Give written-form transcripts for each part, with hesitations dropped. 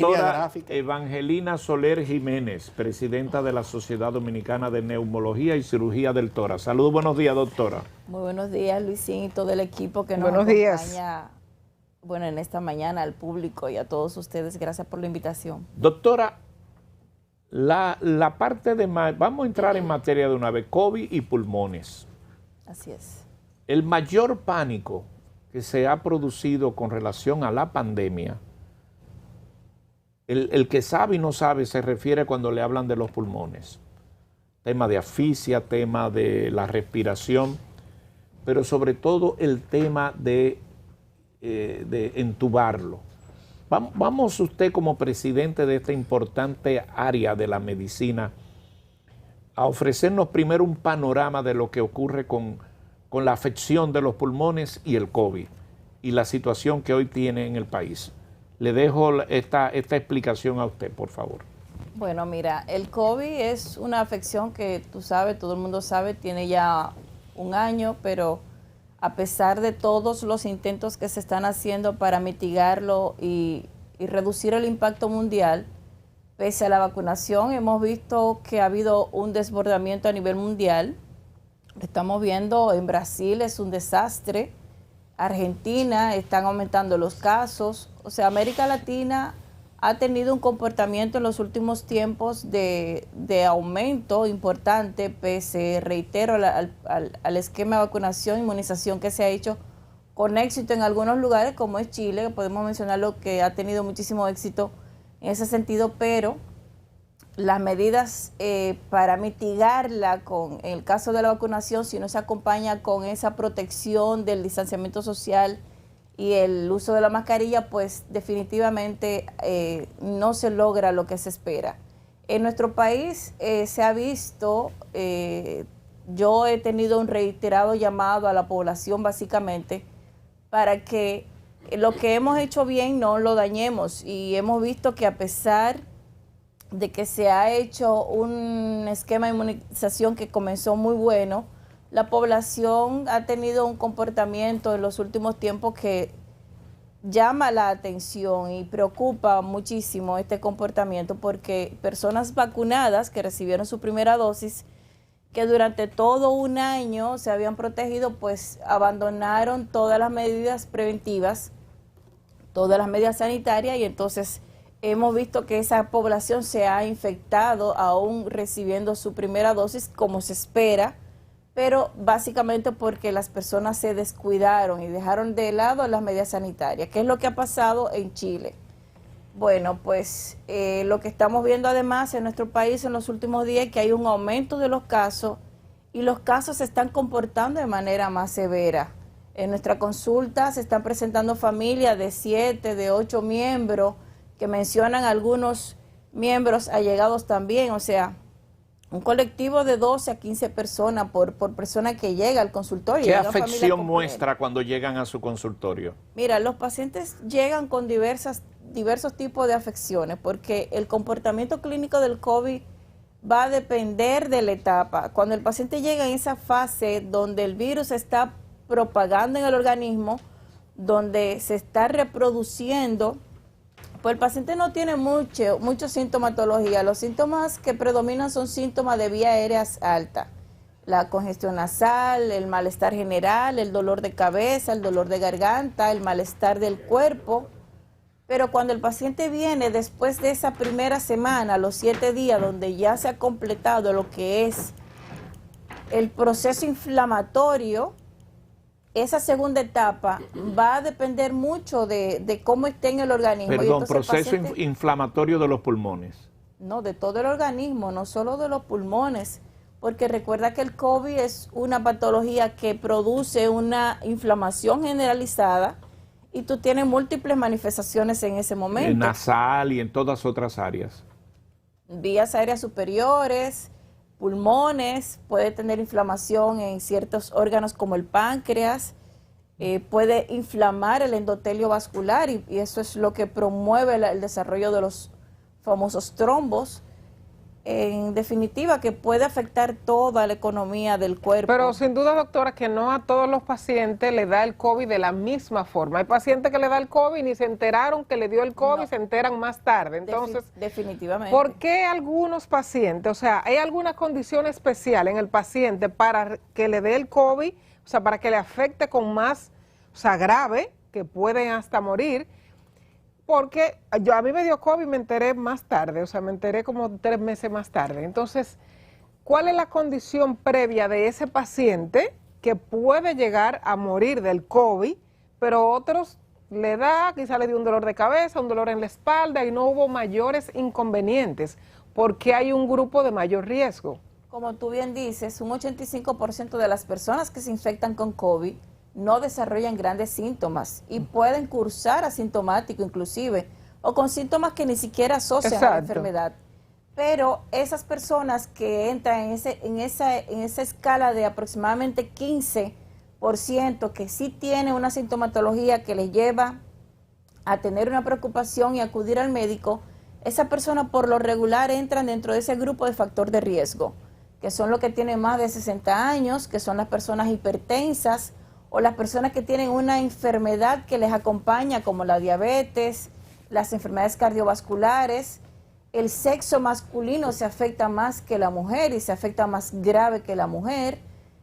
Doctora Evangelina Soler Jiménez, presidenta de la Sociedad Dominicana de Neumología y Cirugía del Tórax. Saludos, buenos días, doctora. Muy buenos días, Luisín, y todo el equipo que nos acompaña, bueno, en esta mañana, al público y a todos ustedes. Gracias por la invitación. Doctora, la parte de... Vamos a entrar en materia de una vez, COVID y pulmones. Así es. El mayor pánico que se ha producido con relación a la pandemia, el que sabe y no sabe se refiere cuando le hablan de los pulmones. Tema de asfixia, tema de la respiración, pero sobre todo el tema de entubarlo. Vamos usted como presidente de esta importante área de la medicina a ofrecernos primero un panorama de lo que ocurre con la afección de los pulmones y el COVID y la situación que hoy tiene en el país. Le dejo esta explicación a usted, por favor. Bueno, mira, el COVID es una afección que tú sabes, todo el mundo sabe, tiene ya un año, pero a pesar de todos los intentos que se están haciendo para mitigarlo y reducir el impacto mundial, pese a la vacunación, hemos visto que ha habido un desbordamiento a nivel mundial. Lo estamos viendo en Brasil, es un desastre. Argentina, están aumentando los casos. O sea, América Latina ha tenido un comportamiento en los últimos tiempos de aumento importante, pese, reitero, al esquema de vacunación e inmunización que se ha hecho con éxito en algunos lugares, como es Chile, que podemos mencionarlo, que ha tenido muchísimo éxito en ese sentido, pero las medidas para mitigarla, en el caso de la vacunación, si no se acompaña con esa protección del distanciamiento social y el uso de la mascarilla, pues definitivamente no se logra lo que se espera. En nuestro país se ha visto, yo he tenido un reiterado llamado a la población básicamente para que lo que hemos hecho bien no lo dañemos, y hemos visto que a pesar de que se ha hecho un esquema de inmunización que comenzó muy bueno, la población ha tenido un comportamiento en los últimos tiempos que llama la atención y preocupa muchísimo este comportamiento, porque personas vacunadas que recibieron su primera dosis, que durante todo un año se habían protegido, pues abandonaron todas las medidas preventivas, todas las medidas sanitarias, y entonces hemos visto que esa población se ha infectado aún recibiendo su primera dosis, como se espera, pero básicamente porque las personas se descuidaron y dejaron de lado las medidas sanitarias. ¿Qué es lo que ha pasado en Chile? Bueno, pues lo que estamos viendo además en nuestro país en los últimos días es que hay un aumento de los casos, y los casos se están comportando de manera más severa. En nuestra consulta se están presentando familias de 7, de 8 miembros, que mencionan algunos miembros allegados también, o sea, un colectivo de 12 a 15 personas por persona que llega al consultorio. ¿Qué afección muestra cuando llegan a su consultorio? Mira, los pacientes llegan con diversos tipos de afecciones, porque el comportamiento clínico del COVID va a depender de la etapa. Cuando el paciente llega en esa fase donde el virus se está propagando en el organismo, donde se está reproduciendo, pues el paciente no tiene mucha sintomatología. Los síntomas que predominan son síntomas de vías aéreas altas: la congestión nasal, el malestar general, el dolor de cabeza, el dolor de garganta, el malestar del cuerpo. Pero cuando el paciente viene después de esa primera semana, los 7 días, donde ya se ha completado lo que es el proceso inflamatorio, esa segunda etapa va a depender mucho de cómo esté en el organismo. Perdón, proceso inflamatorio de los pulmones. No, de todo el organismo, no solo de los pulmones, porque recuerda que el COVID es una patología que produce una inflamación generalizada, y tú tienes múltiples manifestaciones en ese momento. Nasal y en todas otras áreas. Vías aéreas superiores, pulmones, puede tener inflamación en ciertos órganos como el páncreas, puede inflamar el endotelio vascular, y eso es lo que promueve el desarrollo de los famosos trombos. en definitiva, que puede afectar toda la economía del cuerpo. Pero sin duda, doctora, que no a todos los pacientes le da el COVID de la misma forma. Hay pacientes que le da el COVID y ni se enteraron que le dio el COVID, se enteran más tarde. Entonces, definitivamente. ¿por qué algunos pacientes, o sea, hay alguna condición especial en el paciente para que le dé el COVID, o sea, para que le afecte con más, o sea, grave, que pueden hasta morir? Porque a mí me dio COVID y me enteré más tarde, o sea, me enteré como 3 meses más tarde. Entonces, ¿cuál es la condición previa de ese paciente que puede llegar a morir del COVID, pero otros le da, quizá le dio un dolor de cabeza, un dolor en la espalda y no hubo mayores inconvenientes? Porque hay un grupo de mayor riesgo. Como tú bien dices, un 85% de las personas que se infectan con COVID no desarrollan grandes síntomas y pueden cursar asintomático inclusive, o con síntomas que ni siquiera asocian a la enfermedad. Pero esas personas que entran en esa escala de aproximadamente 15%, que sí tienen una sintomatología que les lleva a tener una preocupación y acudir al médico, esa persona por lo regular entran dentro de ese grupo de factor de riesgo, que son los que tienen más de 60 años, que son las personas hipertensas, o las personas que tienen una enfermedad que les acompaña, como la diabetes, las enfermedades cardiovasculares. El sexo masculino se afecta más que la mujer y se afecta más grave que la mujer.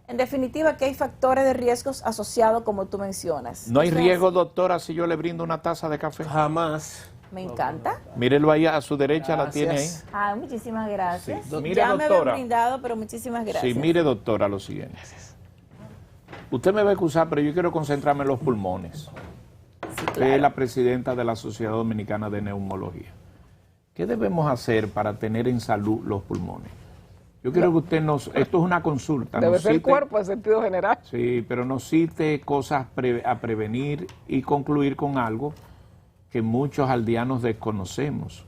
En definitiva, que hay factores de riesgos asociados, como tú mencionas. ¿No hay riesgo, doctora, si yo le brindo una taza de café? Jamás. Me encanta. Mírelo ahí a su derecha, Gracias. la tiene ahí. Ah, muchísimas gracias. Sí. Mire, Ya me habían doctora. brindado, pero muchísimas gracias. Sí, mire, doctora, lo siguiente. Usted me va a excusar, pero yo quiero concentrarme en los pulmones. Sí, Usted claro. es la presidenta de la Sociedad Dominicana de Neumología. ¿Qué debemos hacer para tener en salud los pulmones? Yo quiero que usted nos... Esto es una consulta. Debe nos ser el cite- cuerpo en sentido general. Sí, pero nos cite cosas a prevenir y concluir con algo que muchos aldeanos desconocemos.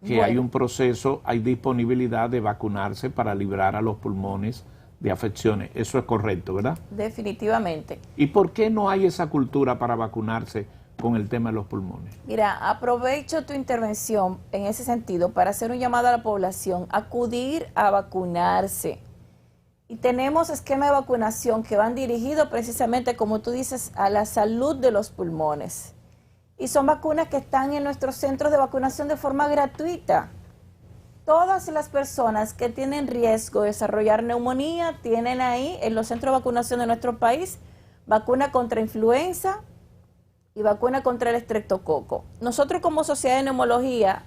Que Bueno. hay un proceso, hay disponibilidad de vacunarse para librar a los pulmones de afecciones. Eso es correcto, ¿verdad? Definitivamente. ¿Y por qué no hay esa cultura para vacunarse con el tema de los pulmones? Mira, aprovecho tu intervención en ese sentido para hacer un llamado a la población, acudir a vacunarse. Y tenemos esquemas de vacunación que van dirigidos precisamente, como tú dices, a la salud de los pulmones. Y son vacunas que están en nuestros centros de vacunación de forma gratuita. Todas las personas que tienen riesgo de desarrollar neumonía tienen ahí en los centros de vacunación de nuestro país vacuna contra influenza y vacuna contra el estreptococo. Nosotros como Sociedad de Neumología,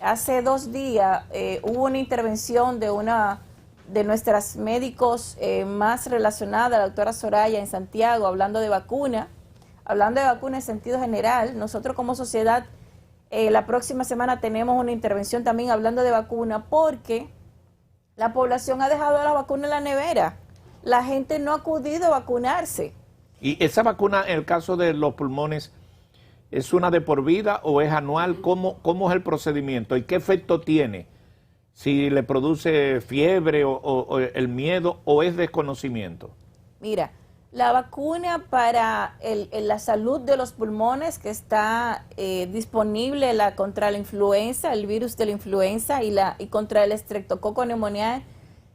hace 2 días hubo una intervención de una de nuestras médicos más relacionada, la doctora Soraya en Santiago, hablando de vacuna en sentido general. Nosotros como sociedad la próxima semana tenemos una intervención también hablando de vacuna, porque la población ha dejado la vacuna en la nevera. La gente no ha acudido a vacunarse. ¿Y esa vacuna, en el caso de los pulmones, es una de por vida o es anual? ¿Cómo es el procedimiento? ¿Y qué efecto tiene? ¿Si le produce fiebre o el miedo o es desconocimiento? Mira, la vacuna para la salud de los pulmones que está disponible contra la influenza, el virus de la influenza y contra el estreptococo neumoniae,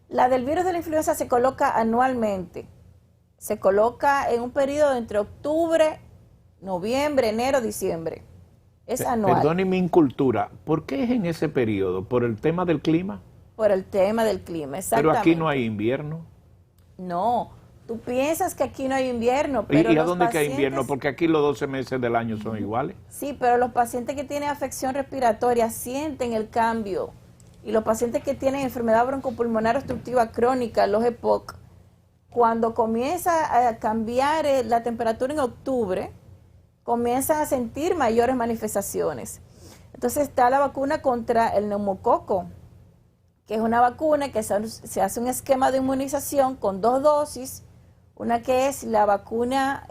la del virus de la influenza se coloca anualmente. Se coloca en un periodo entre octubre, noviembre, enero, diciembre. Es anual. Perdone mi incultura, ¿por qué es en ese periodo? ¿Por el tema del clima? Por el tema del clima, Pero exactamente. aquí no hay invierno. No, tú piensas que aquí no hay invierno, pero ¿Y a los dónde que hay invierno? pacientes... Porque aquí los 12 meses del año son iguales. Sí, pero los pacientes que tienen afección respiratoria sienten el cambio. Y los pacientes que tienen enfermedad broncopulmonar obstructiva crónica, los EPOC, cuando comienza a cambiar la temperatura en octubre, comienzan a sentir mayores manifestaciones. Entonces está la vacuna contra el neumococo, que es una vacuna que se hace un esquema de inmunización con 2 dosis, una que es la vacuna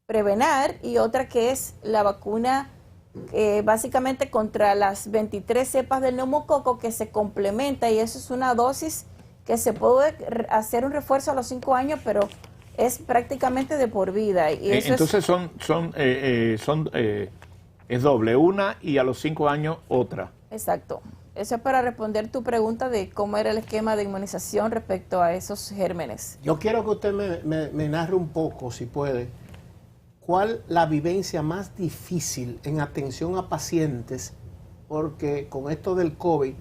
Prevenar y otra que es la vacuna básicamente contra las 23 cepas del neumococo, que se complementa, y eso es una dosis que se puede hacer un refuerzo a los 5 años, pero es prácticamente de por vida. Y eso Entonces es doble, una y a los 5 años otra. Exacto. Eso es para responder tu pregunta de cómo era el esquema de inmunización respecto a esos gérmenes. Yo quiero que usted me narre un poco, si puede, cuál la vivencia más difícil en atención a pacientes, porque con esto del COVID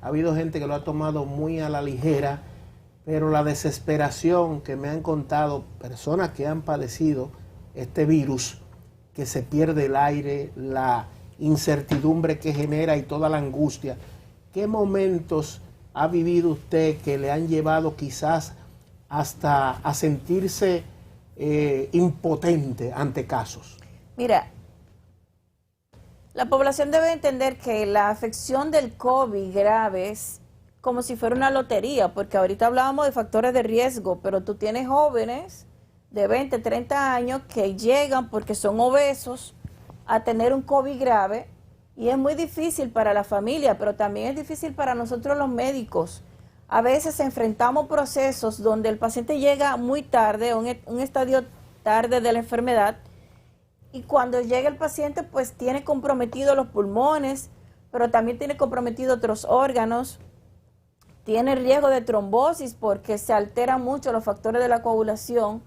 ha habido gente que lo ha tomado muy a la ligera, pero la desesperación que me han contado personas que han padecido este virus, que se pierde el aire, la incertidumbre que genera y toda la angustia. ¿Qué momentos ha vivido usted que le han llevado quizás hasta a sentirse impotente ante casos? Mira, la población debe entender que la afección del COVID grave es como si fuera una lotería, porque ahorita hablábamos de factores de riesgo, pero tú tienes jóvenes de 20, 30 años que llegan porque son obesos a tener un COVID grave y es muy difícil para la familia, pero también es difícil para nosotros los médicos. A veces enfrentamos procesos donde el paciente llega muy tarde, un estadio tarde de la enfermedad, y cuando llega el paciente pues tiene comprometidos los pulmones, pero también tiene comprometidos otros órganos, tiene riesgo de trombosis porque se alteran mucho los factores de la coagulación.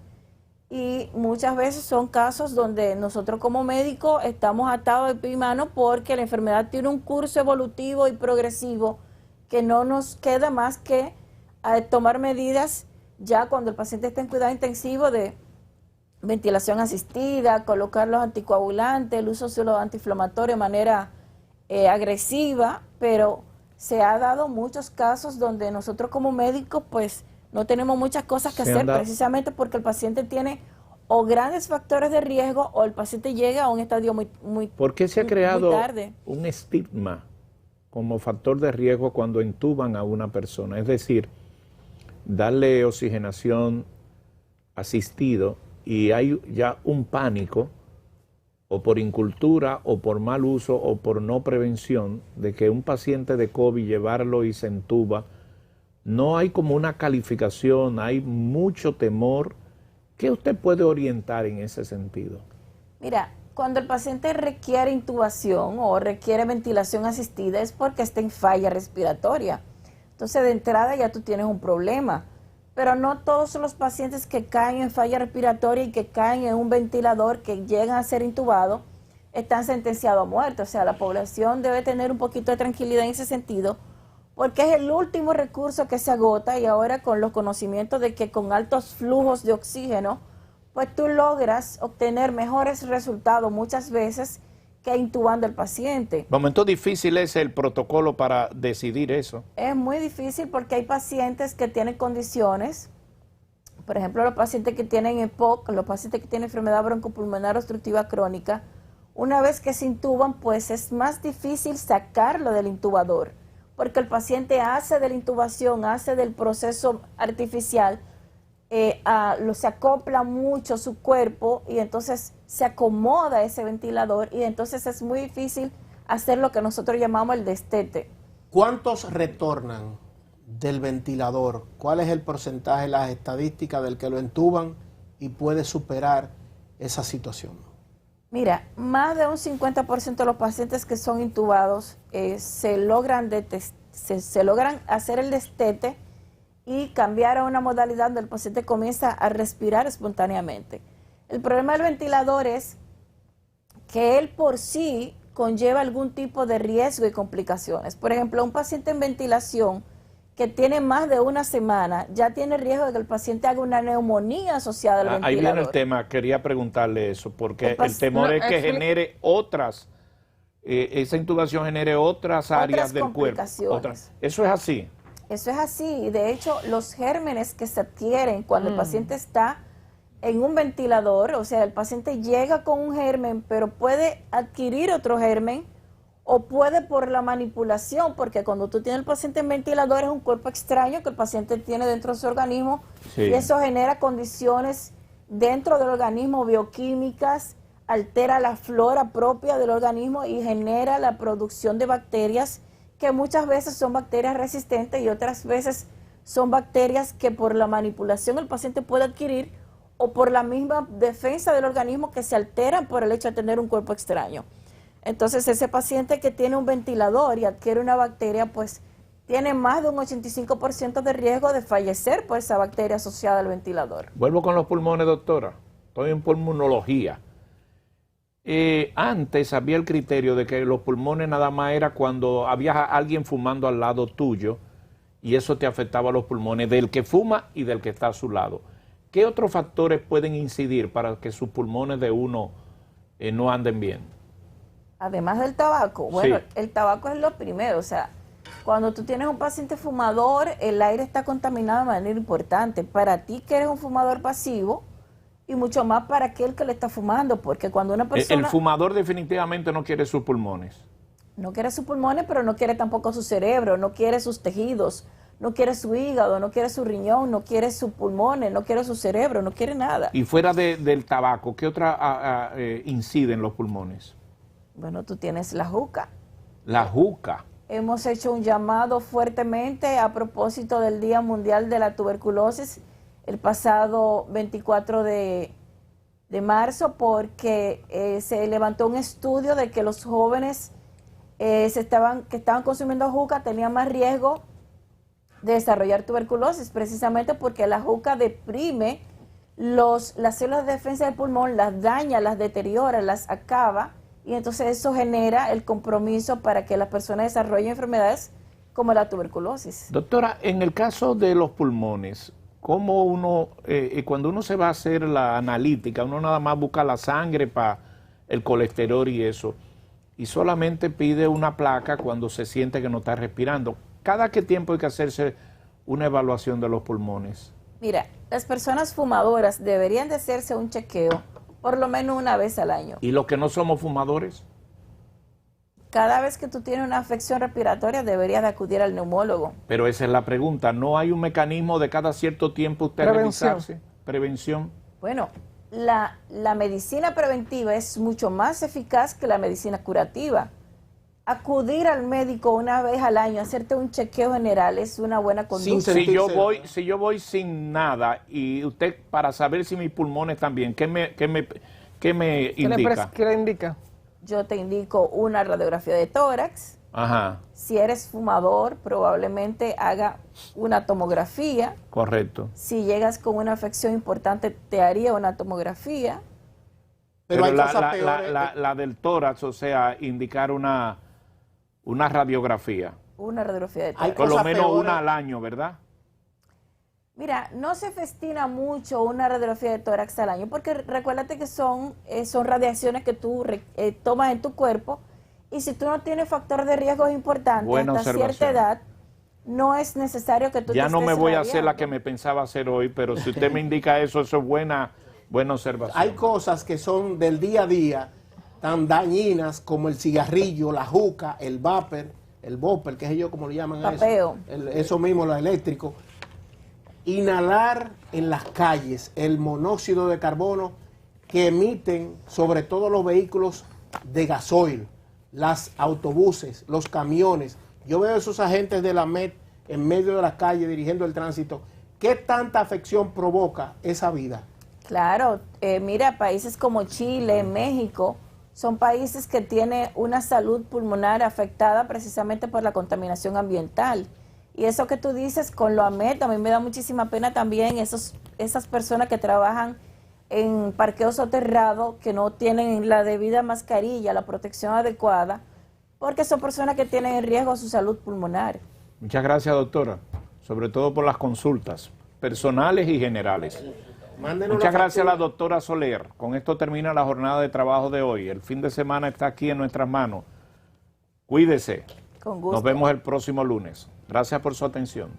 Y muchas veces son casos donde nosotros como médicos estamos atados de pie y mano porque la enfermedad tiene un curso evolutivo y progresivo que no nos queda más que tomar medidas ya cuando el paciente está en cuidado intensivo de ventilación asistida, colocar los anticoagulantes, el uso de los antiinflamatorios de manera agresiva, pero se ha dado muchos casos donde nosotros como médicos pues no tenemos muchas cosas que hacer precisamente porque el paciente tiene o grandes factores de riesgo o el paciente llega a un estadio muy ¿Por qué se ha creado tarde? Un estigma como factor de riesgo cuando intuban a una persona? Es decir, darle oxigenación asistido y hay ya un pánico o por incultura o por mal uso o por no prevención de que un paciente de COVID llevarlo y se entuba. No hay como una calificación, hay mucho temor. ¿Qué usted puede orientar en ese sentido? Mira, cuando el paciente requiere intubación o requiere ventilación asistida es porque está en falla respiratoria. Entonces, de entrada ya tú tienes un problema. Pero no todos los pacientes que caen en falla respiratoria y que caen en un ventilador, que llegan a ser intubados, están sentenciados a muerte. O sea, la población debe tener un poquito de tranquilidad en ese sentido, porque es el último recurso que se agota y ahora con los conocimientos de que con altos flujos de oxígeno, pues tú logras obtener mejores resultados muchas veces que intubando al paciente. Momento difícil es el protocolo para decidir eso. Es muy difícil porque hay pacientes que tienen condiciones, por ejemplo, los pacientes que tienen EPOC, los pacientes que tienen enfermedad broncopulmonar obstructiva crónica, una vez que se intuban, pues es más difícil sacarlo del intubador, porque el paciente hace de la intubación, hace del proceso artificial, se acopla mucho su cuerpo y entonces se acomoda ese ventilador y entonces es muy difícil hacer lo que nosotros llamamos el destete. ¿Cuántos retornan del ventilador? ¿Cuál es el porcentaje, las estadísticas del que lo entuban y puede superar esa situación? Mira, más de un 50% de los pacientes que son intubados se logran hacer el destete y cambiar a una modalidad donde el paciente comienza a respirar espontáneamente. El problema del ventilador es que él por sí conlleva algún tipo de riesgo y complicaciones. Por ejemplo, un paciente en ventilación que tiene más de una semana ya tiene riesgo de que el paciente haga una neumonía asociada al ventilador. Ahí viene el tema, quería preguntarle eso, porque el temor es que genere esa intubación genere otras áreas del cuerpo. ¿Eso es así? Eso es así. De hecho, los gérmenes que se adquieren cuando el paciente está en un ventilador, o sea, el paciente llega con un germen, pero puede adquirir otro germen o puede por la manipulación, porque cuando tú tienes el paciente en ventilador es un cuerpo extraño que el paciente tiene dentro de su organismo, sí, y eso genera condiciones dentro del organismo bioquímicas, altera la flora propia del organismo y genera la producción de bacterias que muchas veces son bacterias resistentes y otras veces son bacterias que por la manipulación el paciente puede adquirir o por la misma defensa del organismo que se alteran por el hecho de tener un cuerpo extraño. Entonces ese paciente que tiene un ventilador y adquiere una bacteria, pues tiene más de un 85% de riesgo de fallecer por esa bacteria asociada al ventilador. Vuelvo con los pulmones, doctora. Estoy en pulmonología. Antes había el criterio de que los pulmones nada más era cuando había alguien fumando al lado tuyo y eso te afectaba a los pulmones del que fuma y del que está a su lado. ¿Qué otros factores pueden incidir para que sus pulmones de uno no anden bien? Además del tabaco, bueno, Sí. el tabaco es lo primero, o sea, cuando tú tienes un paciente fumador, el aire está contaminado de manera importante. Para ti que eres un fumador pasivo y mucho más para aquel que le está fumando, porque cuando una persona El fumador definitivamente no quiere sus pulmones. no quiere sus pulmones, pero no quiere tampoco su cerebro, no quiere sus tejidos, no quiere su hígado, no quiere su riñón, no quiere sus pulmones, no quiere su cerebro, no quiere nada. Y fuera del tabaco, ¿qué otra incide en los pulmones? Bueno, tú tienes la juca. La juca. Hemos hecho un llamado fuertemente a propósito del Día Mundial de la Tuberculosis el pasado 24 de marzo, porque se levantó un estudio de que los jóvenes que estaban consumiendo juca tenían más riesgo de desarrollar tuberculosis, precisamente porque la juca deprime las células de defensa del pulmón, las daña, las deteriora, las acaba, y entonces eso genera el compromiso para que las personas desarrollen enfermedades como la tuberculosis. Doctora, en el caso de los pulmones, ¿cómo uno, cuando uno se va a hacer la analítica, uno nada más busca la sangre para el colesterol y eso, y solamente pide una placa cuando se siente que no está respirando? ¿Cada qué tiempo hay que hacerse una evaluación de los pulmones? Mira, las personas fumadoras deberían de hacerse un chequeo por lo menos una vez al año. ¿Y los que no somos fumadores? Cada vez que tú tienes una afección respiratoria deberías de acudir al neumólogo. Pero esa es la pregunta. ¿No hay un mecanismo de cada cierto tiempo usted Prevención. revisarse? Prevención. Bueno, la medicina preventiva es mucho más eficaz que la medicina curativa. Acudir al médico una vez al año, hacerte un chequeo general es una buena conducta. Si yo voy sin nada y usted, para saber si mis pulmones están bien, ¿qué me ¿Qué indica? ¿Qué le indica? Yo te indico una radiografía de tórax. Ajá, Si eres fumador, probablemente haga una tomografía. correcto. Si llegas con una afección importante, te haría una tomografía. Pero hay la, cosas la- peores. la del tórax, o sea, indicar una radiografía. Una radiografía de Hay tórax. Por lo cosas menos peores. una al año, ¿verdad? Mira, no se festina mucho una radiografía de tórax al año, porque recuérdate que son radiaciones que tú tomas en tu cuerpo, y si tú no tienes factor de riesgo importante Buena hasta observación. cierta edad, no es necesario que tú Ya te no me estés voy a hacer la radiando. que me pensaba hacer hoy, pero si usted me indica eso es buena observación. Hay cosas que son del día a día tan dañinas como el cigarrillo, la juca, el vapor, el vapor, que es ellos como le llaman a Vapeo. eso. Eso mismo, lo eléctrico. Inhalar en las calles el monóxido de carbono que emiten sobre todo los vehículos de gasoil, las autobuses, los camiones. Yo veo a esos agentes de la MET en medio de la calle dirigiendo el tránsito. ¿Qué tanta afección provoca esa vida? Claro, mira, países como Chile, México, son países que tienen una salud pulmonar afectada precisamente por la contaminación ambiental. Y eso que tú dices con lo AMET, a mí me da muchísima pena también esas personas que trabajan en parqueo soterrado, que no tienen la debida mascarilla, la protección adecuada, porque son personas que tienen en riesgo su salud pulmonar. Muchas gracias, doctora, sobre todo por las consultas personales y generales. Mándenos Muchas la gracias a la factura. doctora Soler. Con esto termina la jornada de trabajo de hoy. El fin de semana está aquí en nuestras manos. Cuídese. Con gusto. Nos vemos el próximo lunes. Gracias por su atención.